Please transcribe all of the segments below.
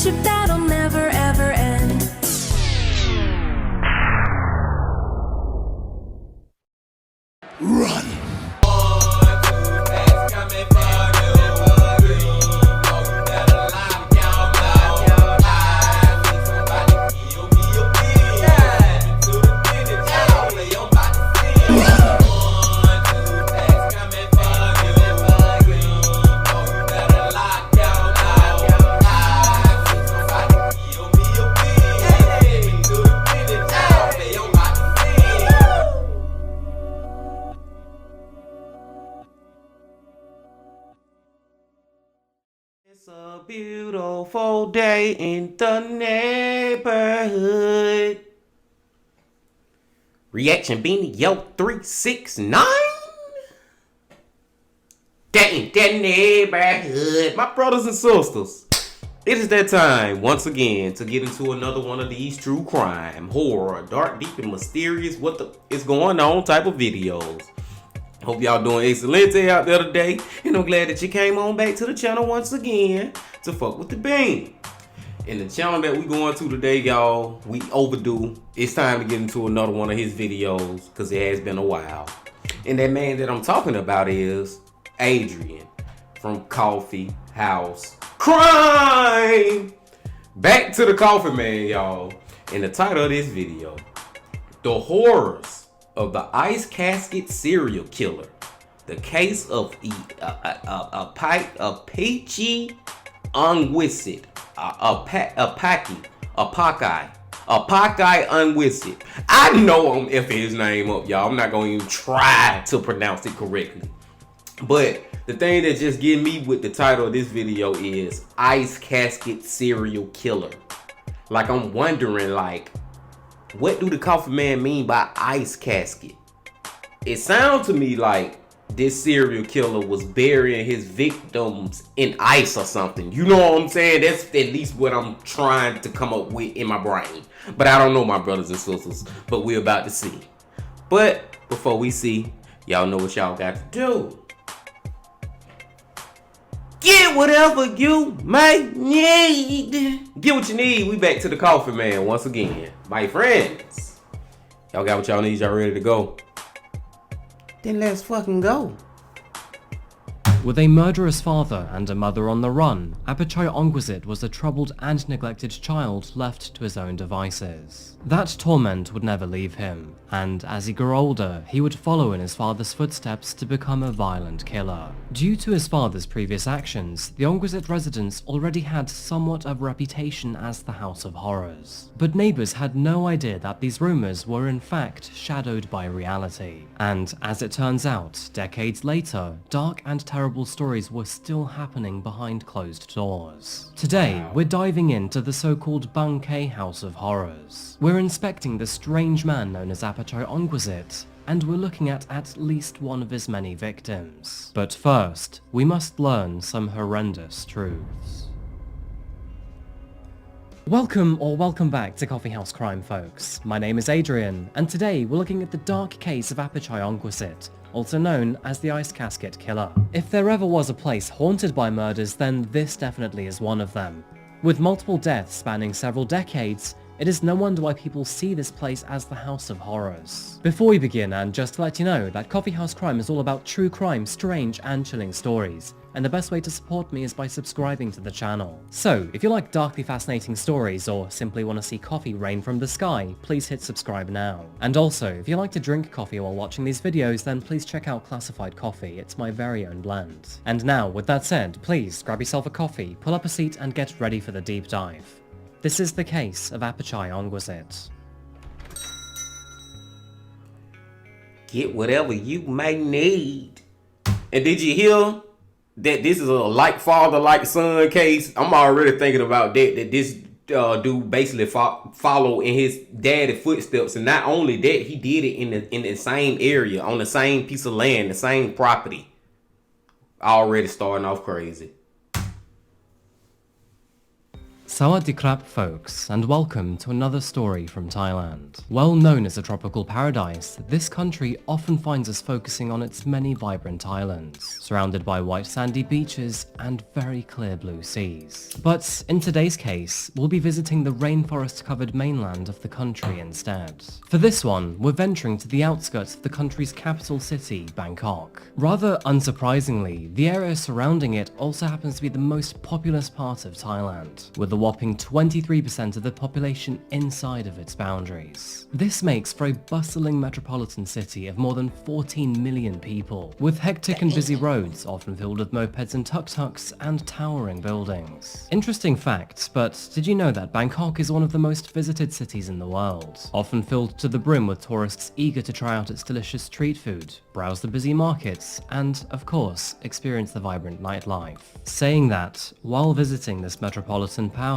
friendship that'll never ever end. Run! It's a beautiful day in the neighborhood. Reaction Beanie Yo 369. Day in the neighborhood. My brothers and sisters, it is that time once again to get into another one of these true crime, horror, dark, deep, and mysterious what the is going on type of videos. Hope y'all doing excelente out there today, and I'm glad that you came on back to the channel once again to fuck with the bean. And the channel that we going to today, y'all, we overdue. It's time to get into another one of his videos because it has been a while. And that man that I'm talking about is Adrian from Coffeehouse Crime. Back to the coffee man, y'all. And the title of this video, The Horrors of the Ice Casket Serial Killer. The case of Peachy Unwisted. Apakai Unwisted. I know I'm effing his name up, y'all. I'm not going to even try to pronounce it correctly. But the thing that just get me with the title of this video is Ice Casket Serial Killer. Like, I'm wondering, like, what do the coffee man mean by ice casket? It sounds to me like this serial killer was burying his victims in ice or something. You know what I'm saying? That's at least what I'm trying to come up with in my brain. But I don't know, my brothers and sisters. But we're about to see. But before we see, y'all know what y'all got to do. Get whatever you may need. Get what you need. We back to the coffee man once again. My friends. Y'all got what y'all need. Y'all ready to go? Then let's fucking go. With a murderous father and a mother on the run, Apachai Ongwazit was a troubled and neglected child left to his own devices. That torment would never leave him, and as he grew older, he would follow in his father's footsteps to become a violent killer. Due to his father's previous actions, the Ongwazit residence already had somewhat of a reputation as the House of Horrors. But neighbors had no idea that these rumors were in fact shadowed by reality. And as it turns out, decades later, dark and terrible stories were still happening behind closed doors. Today, we're diving into the so-called Bangkay House of Horrors. We're inspecting the strange man known as Apachai Ongwazit, and we're looking at least one of his many victims. But first, we must learn some horrendous truths. Welcome back to Coffeehouse Crime, folks. My name is Adrian, and today we're looking at the dark case of Apachai Ongwazit, also known as the Ice Casket Killer. If there ever was a place haunted by murders, then this definitely is one of them. With multiple deaths spanning several decades, it is no wonder why people see this place as the House of Horrors. Before we begin, and just to let you know that Coffeehouse Crime is all about true crime, strange and chilling stories, and the best way to support me is by subscribing to the channel. So, if you like darkly fascinating stories, or simply want to see coffee rain from the sky, please hit subscribe now. And also, if you like to drink coffee while watching these videos, then please check out Classified Coffee, it's my very own blend. And now, with that said, please grab yourself a coffee, pull up a seat and get ready for the deep dive. This is the case of Apachai Ongwazit. Get whatever you may need. And did you hear that this is a like father, like son case? I'm already thinking about that this dude basically follow in his daddy's footsteps. And not only that, he did it in the same area, on the same piece of land, the same property. Already starting off crazy. Sawadee krap folks, and welcome to another story from Thailand. Well known as a tropical paradise, this country often finds us focusing on its many vibrant islands, surrounded by white sandy beaches and very clear blue seas. But in today's case, we'll be visiting the rainforest-covered mainland of the country instead. For this one, we're venturing to the outskirts of the country's capital city, Bangkok. Rather unsurprisingly, the area surrounding it also happens to be the most populous part of Thailand, with a whopping 23% of the population inside of its boundaries. This makes for a bustling metropolitan city of more than 14 million people, with hectic and busy roads often filled with mopeds and tuk-tuks and towering buildings. Interesting fact, but did you know that Bangkok is one of the most visited cities in the world, often filled to the brim with tourists eager to try out its delicious street food, browse the busy markets, and, of course, experience the vibrant nightlife. Saying that, while visiting this metropolitan powerhouse,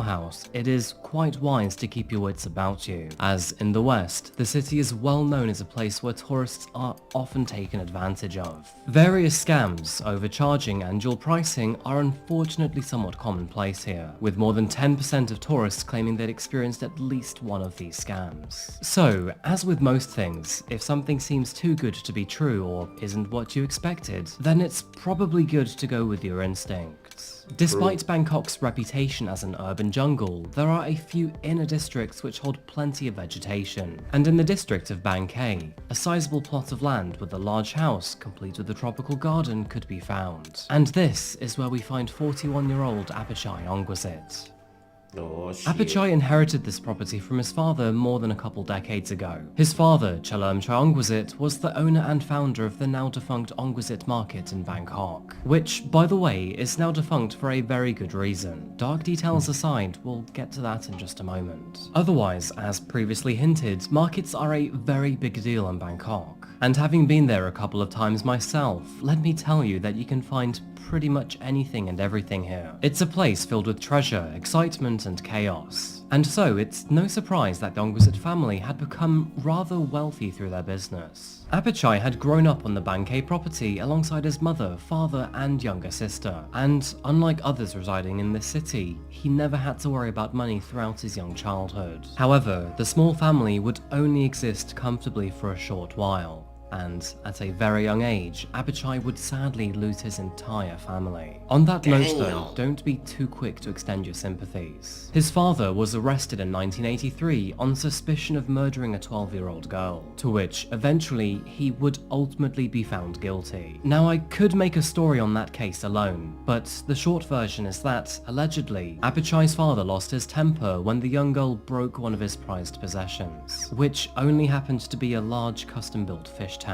it is quite wise to keep your wits about you, as in the West, the city is well known as a place where tourists are often taken advantage of. Various scams, overcharging and dual pricing are unfortunately somewhat commonplace here, with more than 10% of tourists claiming they'd experienced at least one of these scams. So, as with most things, if something seems too good to be true or isn't what you expected, then it's probably good to go with your instincts. Despite Bangkok's reputation as an urban jungle, there are a few inner districts which hold plenty of vegetation. And in the district of Bang Khae, a sizable plot of land with a large house complete with a tropical garden could be found. And this is where we find 41-year-old Apachai Ongwasit. Oh, shit. Apachai inherited this property from his father more than a couple decades ago. His father, Chalerm Chai Ongwasit, was the owner and founder of the now defunct Ongwasit Market in Bangkok, which, by the way, is now defunct for a very good reason. Dark details aside, we'll get to that in just a moment. Otherwise, as previously hinted, markets are a very big deal in Bangkok. And having been there a couple of times myself, let me tell you that you can find pretty much anything and everything here. It's a place filled with treasure, excitement and chaos. And so it's no surprise that the Ongwasit family had become rather wealthy through their business. Apachai had grown up on the Bang Khae property alongside his mother, father and younger sister, and unlike others residing in this city, he never had to worry about money throughout his young childhood. However, the small family would only exist comfortably for a short while. And at a very young age, Apachai would sadly lose his entire family. On that note though, don't be too quick to extend your sympathies. His father was arrested in 1983 on suspicion of murdering a 12-year-old girl, to which eventually he would ultimately be found guilty. Now I could make a story on that case alone, but the short version is that, allegedly, Apachai's father lost his temper when the young girl broke one of his prized possessions, which only happened to be a large custom-built fish tank.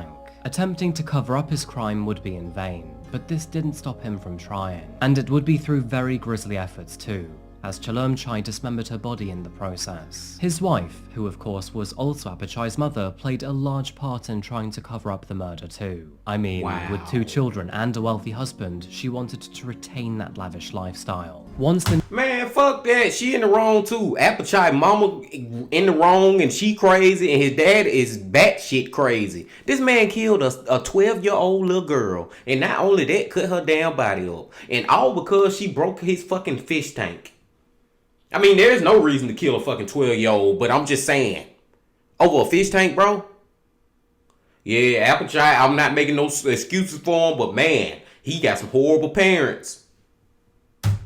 Attempting to cover up his crime would be in vain, but this didn't stop him from trying. And it would be through very grisly efforts too, as Chalerm Chai dismembered her body in the process. His wife, who of course was also Apachai's mother, played a large part in trying to cover up the murder too. I mean, with 2 children and a wealthy husband, she wanted to retain that lavish lifestyle. Once the Man, fuck that. She in the wrong too. Apachai mama in the wrong and she crazy and his dad is batshit crazy. This man killed a 12-year-old little girl and not only that, cut her damn body up. And all because she broke his fucking fish tank. I mean, there's no reason to kill a fucking 12-year-old, but I'm just saying. Over a fish tank, bro? Yeah, Apachai, I'm not making no excuses for him, but man, he got some horrible parents.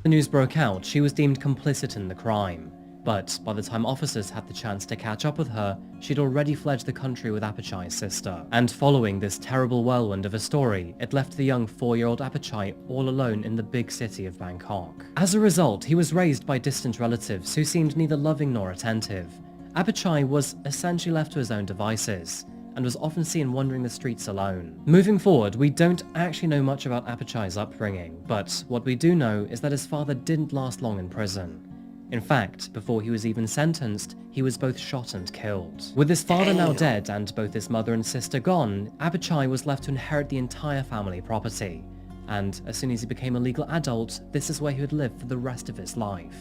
The news broke out, she was deemed complicit in the crime, but by the time officers had the chance to catch up with her, she'd already fled the country with Apachai's sister. And following this terrible whirlwind of a story, it left the young 4-year-old Apachai all alone in the big city of Bangkok. As a result, he was raised by distant relatives who seemed neither loving nor attentive. Apachai was essentially left to his own devices, and was often seen wandering the streets alone. Moving forward, we don't actually know much about Apachai's upbringing, but what we do know is that his father didn't last long in prison. In fact, before he was even sentenced, he was both shot and killed. With his father now dead and both his mother and sister gone, Apachai was left to inherit the entire family property. And as soon as he became a legal adult, this is where he would live for the rest of his life.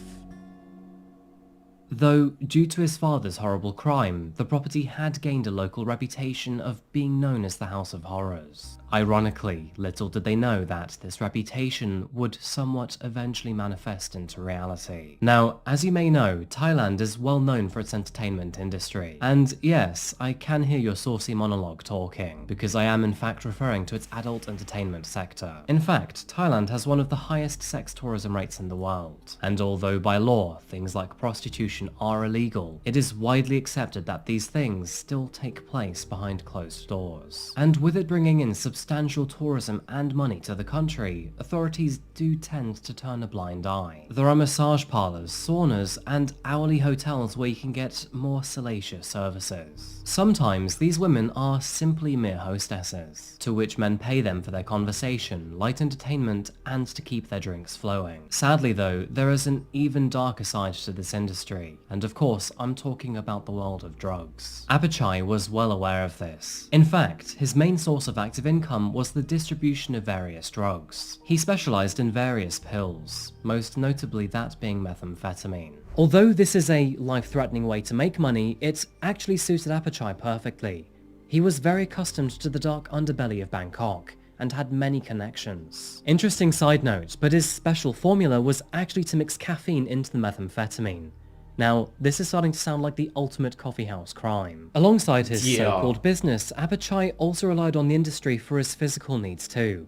Though, due to his father's horrible crime, the property had gained a local reputation of being known as the House of Horrors. Ironically, little did they know that this reputation would somewhat eventually manifest into reality. Now, as you may know, Thailand is well known for its entertainment industry. And yes, I can hear your saucy monologue talking, because I am in fact referring to its adult entertainment sector. In fact, Thailand has one of the highest sex tourism rates in the world. And although by law, things like prostitution are illegal, it is widely accepted that these things still take place behind closed doors. And with it bringing in substantial tourism and money to the country, authorities do tend to turn a blind eye. There are massage parlors, saunas, and hourly hotels where you can get more salacious services. Sometimes these women are simply mere hostesses, to which men pay them for their conversation, light entertainment, and to keep their drinks flowing. Sadly though, there is an even darker side to this industry, and of course I'm talking about the world of drugs. Apachai was well aware of this. In fact, his main source of active income was the distribution of various drugs. He specialized in various pills, most notably that being methamphetamine. Although this is a life-threatening way to make money, it actually suited Apachai perfectly. He was very accustomed to the dark underbelly of Bangkok, and had many connections. Interesting side note, but his special formula was actually to mix caffeine into the methamphetamine. Now, this is starting to sound like the ultimate coffeehouse crime. Alongside his so-called business, Apachai also relied on the industry for his physical needs too.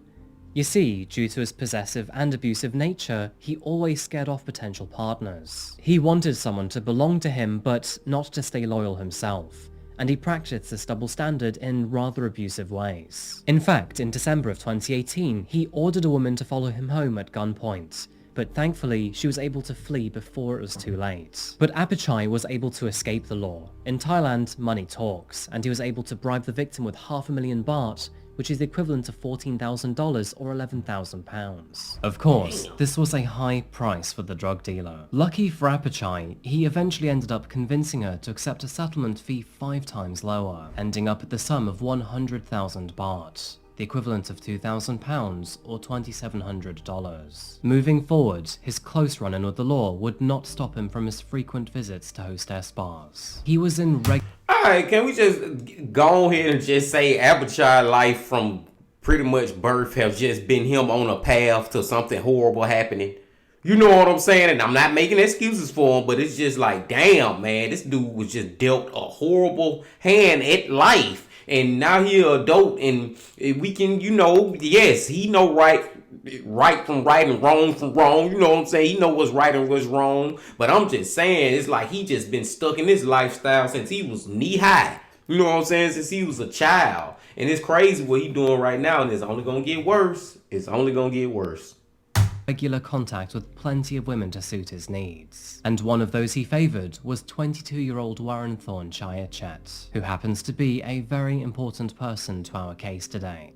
You see, due to his possessive and abusive nature, he always scared off potential partners. He wanted someone to belong to him, but not to stay loyal himself, and he practiced this double standard in rather abusive ways. In fact, in December of 2018, he ordered a woman to follow him home at gunpoint, but thankfully she was able to flee before it was too late. But Apachai was able to escape the law. In Thailand, money talks, and he was able to bribe the victim with $500,000 baht, which is the equivalent of $14,000 or £11,000. Of course, this was a high price for the drug dealer. Lucky for Apachai, he eventually ended up convincing her to accept a settlement fee 5 times lower, ending up at the sum of 100,000 baht, the equivalent of £2,000 or $2,700. Moving forward, his close run-in with the law would not stop him from his frequent visits to hostess bars. He was in Alright, can we just go ahead and just say Apachai life from pretty much birth has just been him on a path to something horrible happening? You know what I'm saying? And I'm not making excuses for him, but it's just like, damn, man, this dude was just dealt a horrible hand at life. And now he an adult, and we can, yes, he know right from right and wrong from wrong. You know what I'm saying? He know what's right and what's wrong. But I'm just saying, it's like he just been stuck in this lifestyle since he was knee high. You know what I'm saying? Since he was a child. And it's crazy what he doing right now, and it's only going to get worse. It's only going to get worse. Regular contact with plenty of women to suit his needs. And one of those he favoured was 22-year-old Warren Thorne Chayachet, who happens to be a very important person to our case today.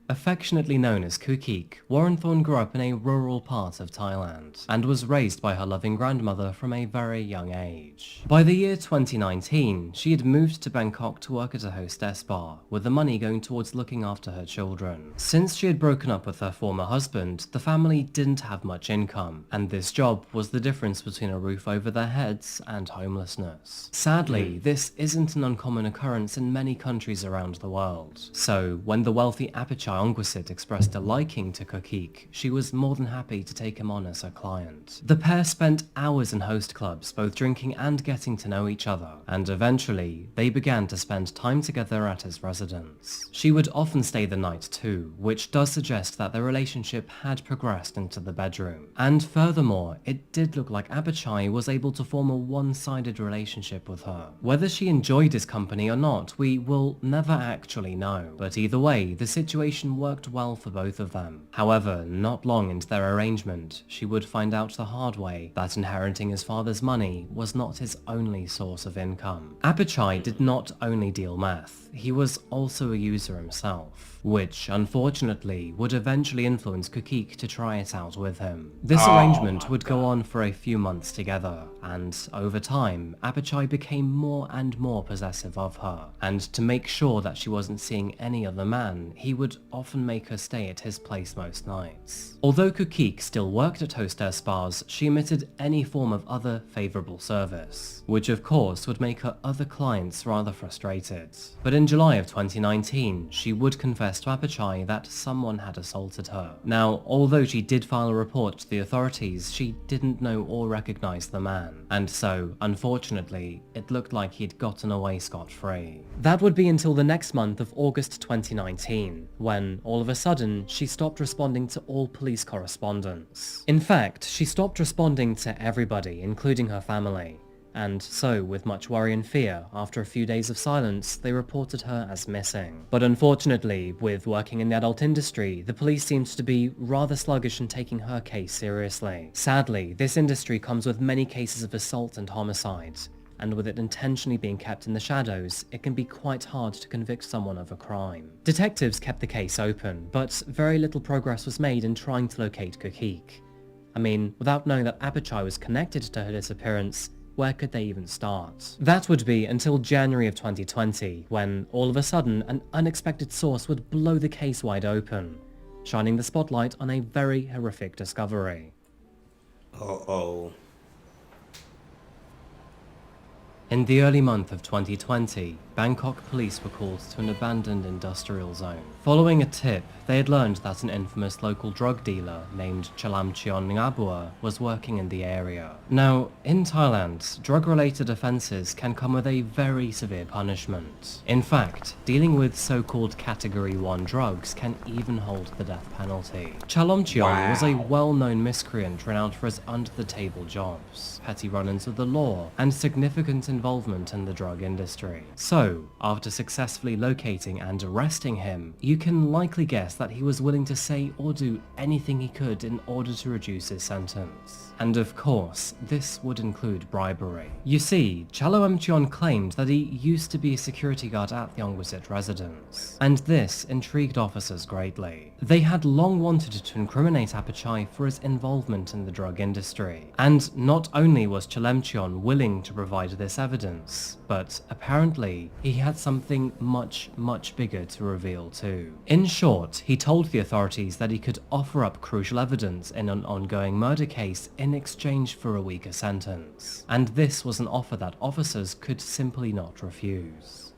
Affectionately known as Kukik, Warren Thorne grew up in a rural part of Thailand and was raised by her loving grandmother from a very young age. By the year 2019, she had moved to Bangkok to work at a hostess bar, with the money going towards looking after her children. Since she had broken up with her former husband, the family didn't have much income, and this job was the difference between a roof over their heads and homelessness. Sadly, this isn't an uncommon occurrence in many countries around the world. So, when the wealthy Apachai Ongwasit expressed a liking to Kukik, she was more than happy to take him on as her client. The pair spent hours in host clubs, both drinking and getting to know each other, and eventually, they began to spend time together at his residence. She would often stay the night too, which does suggest that their relationship had progressed into the bedroom. And furthermore, it did look like Apachai was able to form a one-sided relationship with her. Whether she enjoyed his company or not, we will never actually know, but either way, the situation worked well for both of them. However, not long into their arrangement, she would find out the hard way that inheriting his father's money was not his only source of income. Apachai did not only deal meth, he was also a user himself, which unfortunately would eventually influence Kukik to try it out with him. This arrangement would go on for a few months together, and over time, Apachai became more and more possessive of her, and to make sure that she wasn't seeing any other man, he would often make her stay at his place most nights. Although Kukik still worked at Hostess Spas, she omitted any form of other favourable service, which of course would make her other clients rather frustrated. But in July of 2019, she would confess to Apachai that someone had assaulted her. Now, although she did file a report to the authorities, she didn't know or recognise the man, and so, unfortunately, it looked like he'd gotten away scot-free. That would be until the next month of August 2019, when, all of a sudden, she stopped responding to all police correspondence. In fact, she stopped responding to everybody, including her family. And so, with much worry and fear, after a few days of silence, they reported her as missing. But unfortunately, with working in the adult industry, the police seemed to be rather sluggish in taking her case seriously. Sadly, this industry comes with many cases of assault and homicide, and with it intentionally being kept in the shadows, it can be quite hard to convict someone of a crime. Detectives kept the case open, but very little progress was made in trying to locate Kukik. I mean, without knowing that Apachai was connected to her disappearance, where could they even start? That would be until January of 2020, when all of a sudden an unexpected source would blow the case wide open, shining the spotlight on a very horrific discovery. Uh-oh. In the early month of 2020, Bangkok police were called to an abandoned industrial zone. Following a tip, they had learned that an infamous local drug dealer named Chalamchion Ngabua was working in the area. Now, in Thailand, drug-related offences can come with a very severe punishment. In fact, dealing with so-called Category 1 drugs can even hold the death penalty. Chalamchion was a well-known miscreant renowned for his under-the-table jobs, petty run-ins with the law, and significant involvement in the drug industry. So, after successfully locating and arresting him, you can likely guess that he was willing to say or do anything he could in order to reduce his sentence. And of course, this would include bribery. You see, Chalo Emchion claimed that he used to be a security guard at the Ongwasit residence, and this intrigued officers greatly. They had long wanted to incriminate Apachai for his involvement in the drug industry, and not only was Chalemchion willing to provide this evidence, but apparently he had something much bigger to reveal too. In short, he told the authorities that he could offer up crucial evidence in an ongoing murder case in exchange for a weaker sentence, and this was an offer that officers could simply not refuse.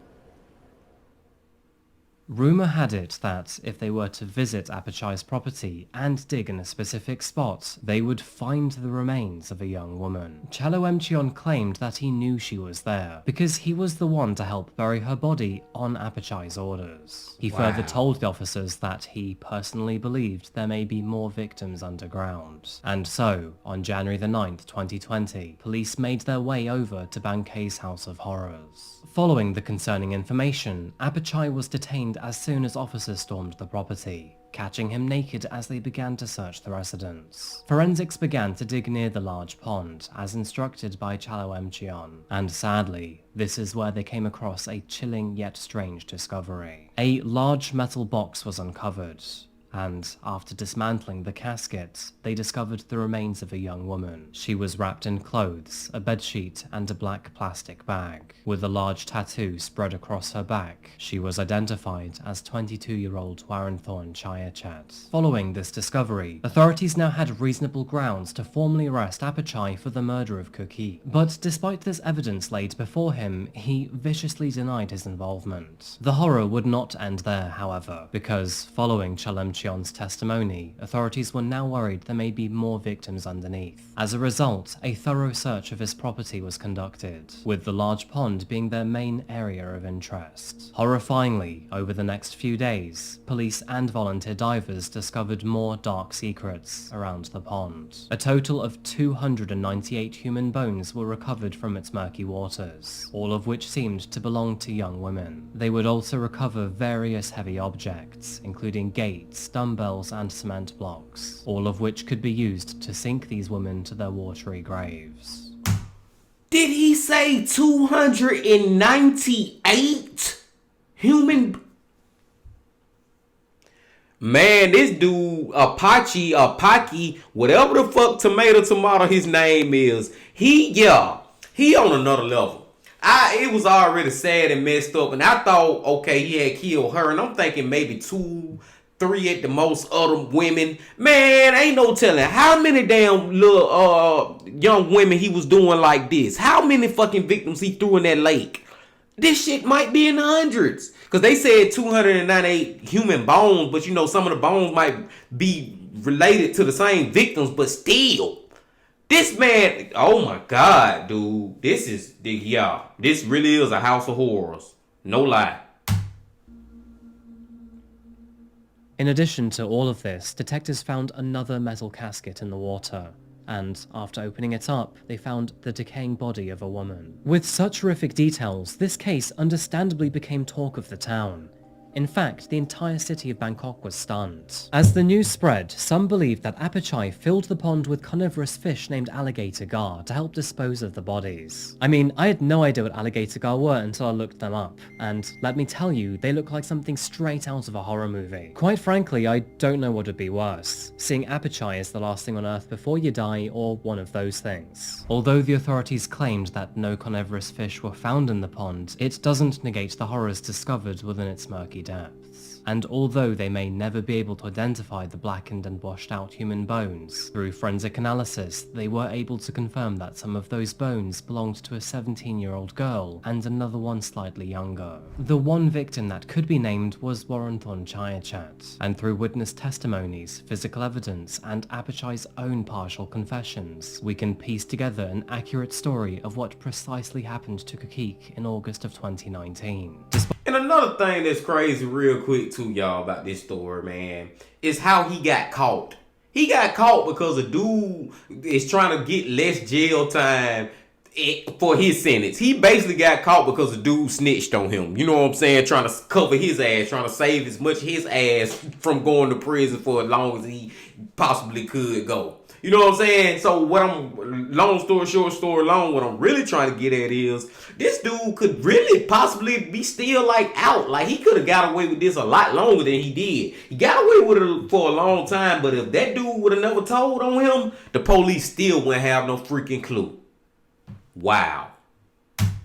Rumour had it that if they were to visit Apachai's property and dig in a specific spot, they would find the remains of a young woman. Chalo Emchion claimed that he knew she was there, because he was the one to help bury her body on Apachai's orders. He further told the officers that he personally believed there may be more victims underground. And so, on January the 9th, 2020, police made their way over to Bangkok's House of Horrors. Following the concerning information, Apachai was detained as soon as officers stormed the property, catching him naked as they began to search the residence. Forensics began to dig near the large pond, as instructed by Chalo Emchion, and sadly, this is where they came across a chilling yet strange discovery. A large metal box was uncovered, and after dismantling the casket, they discovered the remains of a young woman. She was wrapped in clothes, a bedsheet, and a black plastic bag, with a large tattoo spread across her back. She was identified as 22-year-old Waranthorn Chayachat. Following this discovery, authorities now had reasonable grounds to formally arrest Apachai for the murder of Cookie. But despite this evidence laid before him, he viciously denied his involvement. The horror would not end there, however, because following Chalemchion's testimony, authorities were now worried there may be more victims underneath. As a result, a thorough search of his property was conducted, with the large pond being their main area of interest. Horrifyingly, over the next few days, police and volunteer divers discovered more dark secrets around the pond. A total of 298 human bones were recovered from its murky waters, all of which seemed to belong to young women. They would also recover various heavy objects, including gates, dumbbells and cement blocks, all of which could be used to sink these women to their watery graves. Did he say 298 human? Man, this dude, Apaki, whatever the fuck tomato his name is, he on another level. It was already sad and messed up, and I thought, okay, he had killed her, and I'm thinking maybe 2, 3 at the most other women. Man, ain't no telling how many damn little young women he was doing like this. How many fucking victims he threw in that lake? This shit might be in the hundreds. Because they said 298 human bones, but you know, some of the bones might be related to the same victims, but still. This man, oh my God, dude. This really is a house of horrors. No lie. In addition to all of this, detectives found another metal casket in the water, and after opening it up, they found the decaying body of a woman. With such horrific details, this case understandably became talk of the town. In fact, the entire city of Bangkok was stunned. As the news spread, some believed that Apachai filled the pond with carnivorous fish named alligator gar to help dispose of the bodies. I mean, I had no idea what alligator gar were until I looked them up, and let me tell you, they look like something straight out of a horror movie. Quite frankly, I don't know what would be worse, seeing Apachai as the last thing on Earth before you die, or one of those things. Although the authorities claimed that no carnivorous fish were found in the pond, it doesn't negate the horrors discovered within its murky depths. And although they may never be able to identify the blackened and washed out human bones, through forensic analysis, they were able to confirm that some of those bones belonged to a 17-year-old girl and another one slightly younger. The one victim that could be named was Waranthon Chayachat, and through witness testimonies, physical evidence, and Apachai's own partial confessions, we can piece together an accurate story of what precisely happened to Kukik in August of 2019. And another thing that's crazy real quick too, y'all, about this story, man, is how he got caught. He got caught because a dude is trying to get less jail time for his sentence. He basically got caught because a dude snitched on him. You know what I'm saying? Trying to cover his ass, trying to save as much his ass from going to prison for as long as he possibly could go. You know what I'm saying? So long story short, story long, what I'm really trying to get at is this dude could really possibly be still like out. Like he could have got away with this a lot longer than he did. He got away with it for a long time, but if that dude would have never told on him, the police still wouldn't have no freaking clue. Wow.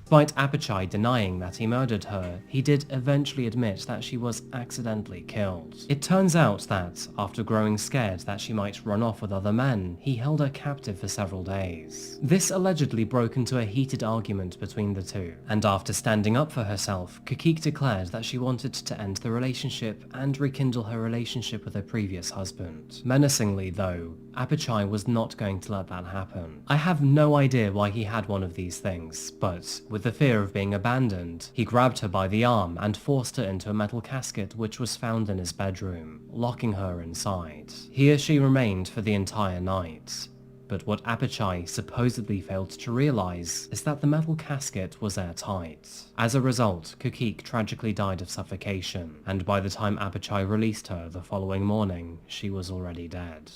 Despite Apachai denying that he murdered her, he did eventually admit that she was accidentally killed. It turns out that, after growing scared that she might run off with other men, he held her captive for several days. This allegedly broke into a heated argument between the two, and after standing up for herself, Kukik declared that she wanted to end the relationship and rekindle her relationship with her previous husband. Menacingly though, Apachai was not going to let that happen. I have no idea why he had one of these things, but with the fear of being abandoned, he grabbed her by the arm and forced her into a metal casket which was found in his bedroom, locking her inside. Here she remained for the entire night. But what Apachai supposedly failed to realize is that the metal casket was airtight. As a result, Kukik tragically died of suffocation, and by the time Apachai released her the following morning, she was already dead.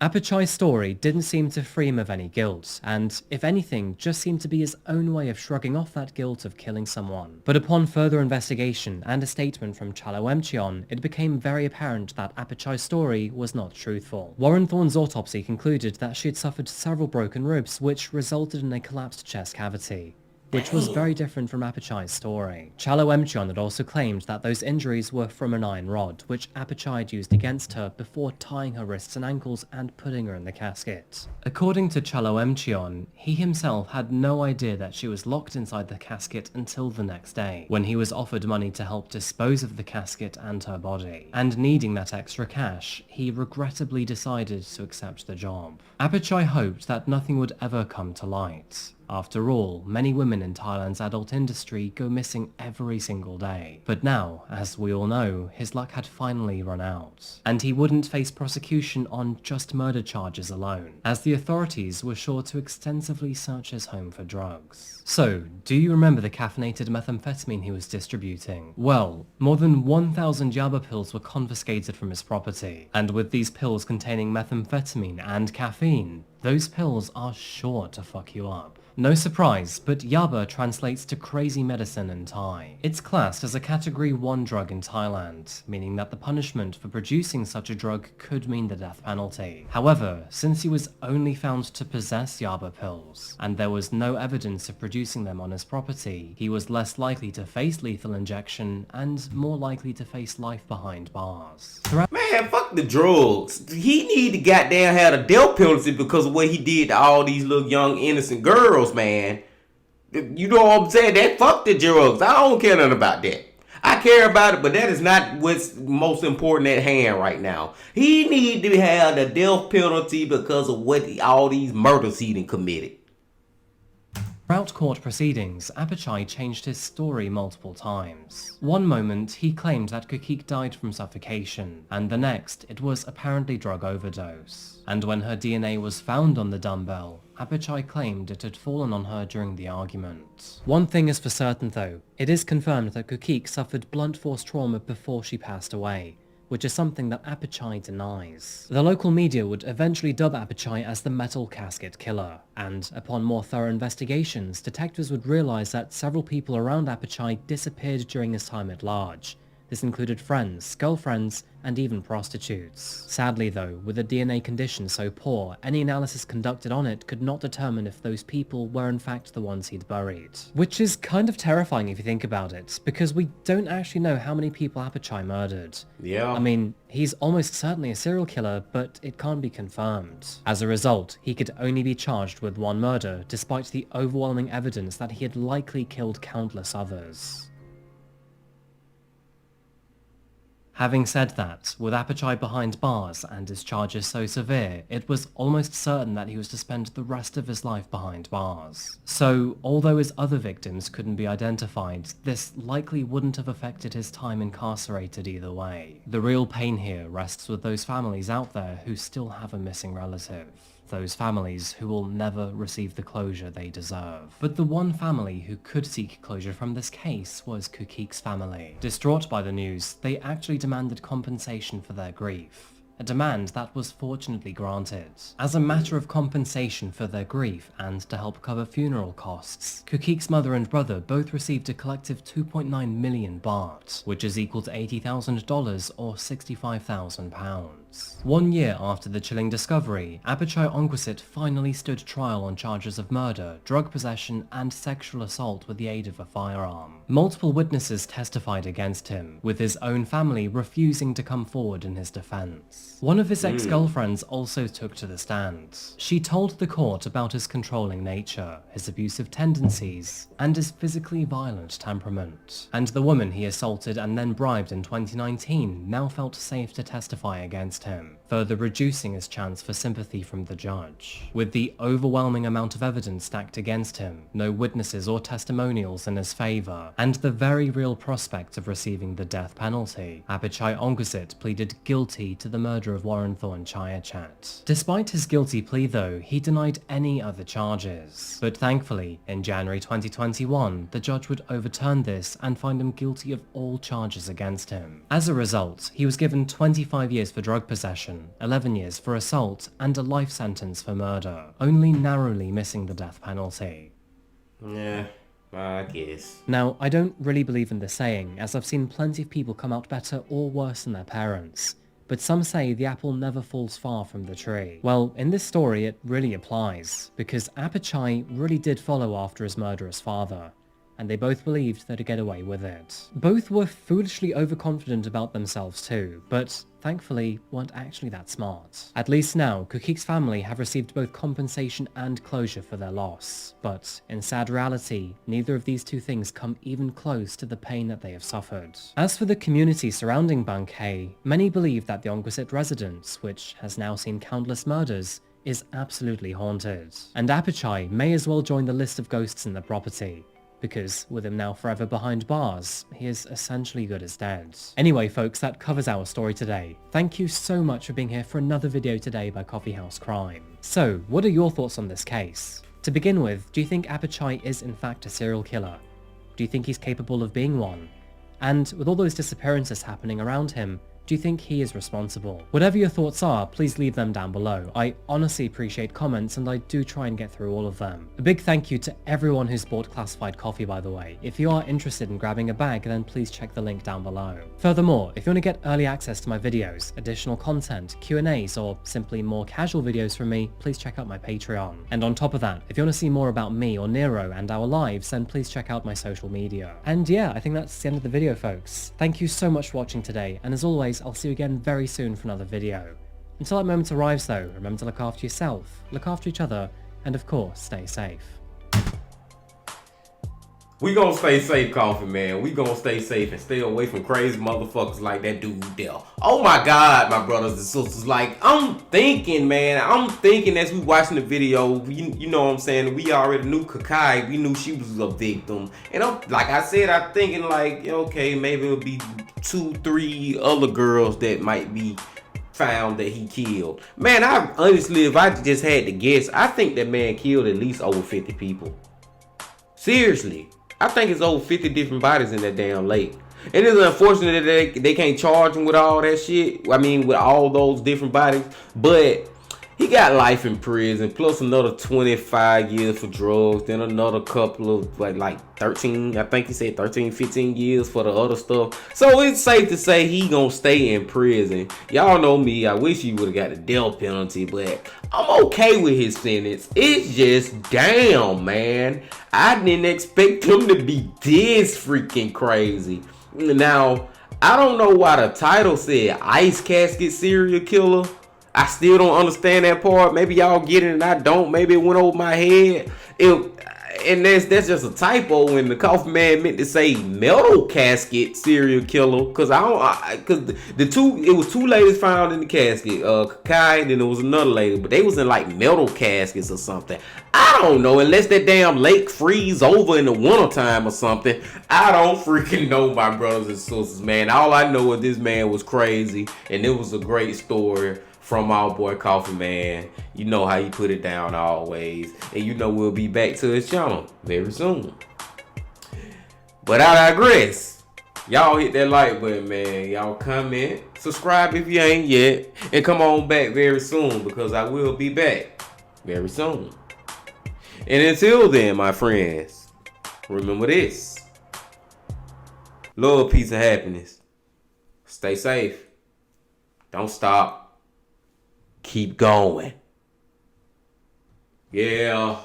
Apachai's story didn't seem to free him of any guilt, and, if anything, just seemed to be his own way of shrugging off that guilt of killing someone. But upon further investigation and a statement from Chalo Emchion, it became very apparent that Apachai's story was not truthful. Warren Thorne's autopsy concluded that she had suffered several broken ribs, which resulted in a collapsed chest cavity, which was very different from Apachai's story. Chalo Emchion had also claimed that those injuries were from an iron rod, which Apachai had used against her before tying her wrists and ankles and putting her in the casket. According to Chalo Emchion, he himself had no idea that she was locked inside the casket until the next day, when he was offered money to help dispose of the casket and her body. And needing that extra cash, he regrettably decided to accept the job. Apachai hoped that nothing would ever come to light. After all, many women in Thailand's adult industry go missing every single day. But now, as we all know, his luck had finally run out. And he wouldn't face prosecution on just murder charges alone, as the authorities were sure to extensively search his home for drugs. So, do you remember the caffeinated methamphetamine he was distributing? Well, more than 1,000 Yaba pills were confiscated from his property, and with these pills containing methamphetamine and caffeine, those pills are sure to fuck you up. No surprise, but yaba translates to crazy medicine in Thai. It's classed as a category 1 drug in Thailand, meaning that the punishment for producing such a drug could mean the death penalty. However, since he was only found to possess yaba pills, and there was no evidence of producing them on his property, he was less likely to face lethal injection and more likely to face life behind bars. Man, fuck the drugs. He need to goddamn have a death penalty because of what he did to all these little young innocent girls, man. You know what I'm saying? That fuck the drugs. I don't care nothing about that. I care about it, but that is not what's most important at hand right now. He need to have the death penalty because of what all these murders he done committed. Throughout court proceedings, Apachai changed his story multiple times. One moment, he claimed that Kukik died from suffocation, and the next, it was apparently drug overdose. And when her DNA was found on the dumbbell, Apachai claimed it had fallen on her during the argument. One thing is for certain though, it is confirmed that Kukik suffered blunt force trauma before she passed away, which is something that Apachai denies. The local media would eventually dub Apachai as the Metal Casket Killer, and upon more thorough investigations, detectives would realise that several people around Apachai disappeared during his time at large. This included friends, girlfriends, and even prostitutes. Sadly though, with the DNA condition so poor, any analysis conducted on it could not determine if those people were in fact the ones he'd buried. Which is kind of terrifying if you think about it, because we don't actually know how many people Apachai murdered. Yeah. I mean, he's almost certainly a serial killer, but it can't be confirmed. As a result, he could only be charged with one murder, despite the overwhelming evidence that he had likely killed countless others. Having said that, with Apachai behind bars and his charges so severe, it was almost certain that he was to spend the rest of his life behind bars. So, although his other victims couldn't be identified, this likely wouldn't have affected his time incarcerated either way. The real pain here rests with those families out there who still have a missing relative. Those families who will never receive the closure they deserve. But the one family who could seek closure from this case was Kukik's family. Distraught by the news, they actually demanded compensation for their grief. A demand that was fortunately granted. As a matter of compensation for their grief and to help cover funeral costs, Kukik's mother and brother both received a collective 2.9 million baht, which is equal to $80,000 or £65,000. 1 year after the chilling discovery, Apachai Ongwasit finally stood trial on charges of murder, drug possession, and sexual assault with the aid of a firearm. Multiple witnesses testified against him, with his own family refusing to come forward in his defense. One of his ex-girlfriends also took to the stand. She told the court about his controlling nature, his abusive tendencies, and his physically violent temperament. And the woman he assaulted and then bribed in 2019 now felt safe to testify against him, further reducing his chance for sympathy from the judge. With the overwhelming amount of evidence stacked against him, no witnesses or testimonials in his favour, and the very real prospect of receiving the death penalty, Apachai Ongwasit pleaded guilty to the murder of Warren Thorn Chayachat. Despite his guilty plea though, he denied any other charges. But thankfully, in January 2021, the judge would overturn this and find him guilty of all charges against him. As a result, he was given 25 years for drug possession, 11 years for assault, and a life sentence for murder, only narrowly missing the death penalty. Yeah, I guess. Now, I don't really believe in this saying, as I've seen plenty of people come out better or worse than their parents. But some say the apple never falls far from the tree. Well, in this story it really applies, because Apachai really did follow after his murderous father, and they both believed they'd get away with it. Both were foolishly overconfident about themselves too, but thankfully weren't actually that smart. At least now, Kukik's family have received both compensation and closure for their loss. But in sad reality, neither of these two things come even close to the pain that they have suffered. As for the community surrounding Bang Khae, many believe that the Ongwasit residence, which has now seen countless murders, is absolutely haunted. And Apachai may as well join the list of ghosts in the property, because with him now forever behind bars, he is essentially good as dead. Anyway folks, that covers our story today. Thank you so much for being here for another video today by Coffeehouse Crime. So, what are your thoughts on this case? To begin with, do you think Apachai is in fact a serial killer? Do you think he's capable of being one? And with all those disappearances happening around him, Do you think he is responsible? Whatever your thoughts are, please leave them down below. I honestly appreciate comments and I do try and get through all of them. A big thank you to everyone who's bought classified coffee, by the way. If you are interested in grabbing a bag, then please check the link down below. Furthermore, if you want to get early access to my videos, additional content, Q&As, or simply more casual videos from me, please check out my Patreon. And on top of that, if you want to see more about me or Nero and our lives, then please check out my social media. And yeah, I think that's the end of the video, folks. Thank you so much for watching today, and as always, I'll see you again very soon for another video. Until that moment arrives though, remember to look after yourself, look after each other, and of course, stay safe. We gonna stay safe, Coffee Man. We gonna stay safe and stay away from crazy motherfuckers like that dude there. Oh my God, my brothers and sisters. Like, I'm thinking, man. I'm thinking as we watching the video, you know what I'm saying? We already knew Kakai. We knew she was a victim. And like I said, I'm thinking like, okay, maybe it'll be 2-3 other girls that might be found that he killed. Man, I honestly, if I just had to guess, I think that man killed at least over 50 people. Seriously. I think it's over 50 different bodies in that damn lake. And it's unfortunate that they can't charge him with all that shit. I mean, with all those different bodies. But he got life in prison, plus another 25 years for drugs, then another couple of like 13, I think he said 13, 15 years for the other stuff. So it's safe to say he gonna stay in prison. Y'all know me, I wish he would've got the death penalty, but I'm okay with his sentence. It's just, damn, man. I didn't expect him to be this freaking crazy. Now, I don't know why the title said Ice Casket Serial Killer. I still don't understand that part. Maybe y'all get it and I don't. Maybe it went over my head. And that's just a typo when the Coffee Man meant to say Metal Casket Serial Killer. Cause it was two ladies found in the casket. Kai, then there was another lady, but they was in like metal caskets or something. I don't know, unless that damn lake freeze over in the wintertime or something. I don't freaking know, my brothers and sisters, man. All I know is this man was crazy, and it was a great story from our boy Coffee Man. You know how he put it down always. And you know we'll be back to his channel very soon. But I digress. Y'all hit that like button, man. Y'all comment, subscribe if you ain't yet, and come on back very soon, because I will be back very soon. And until then, my friends, remember this. Love, peace, and happiness. Stay safe. Don't stop. Keep going. Yeah.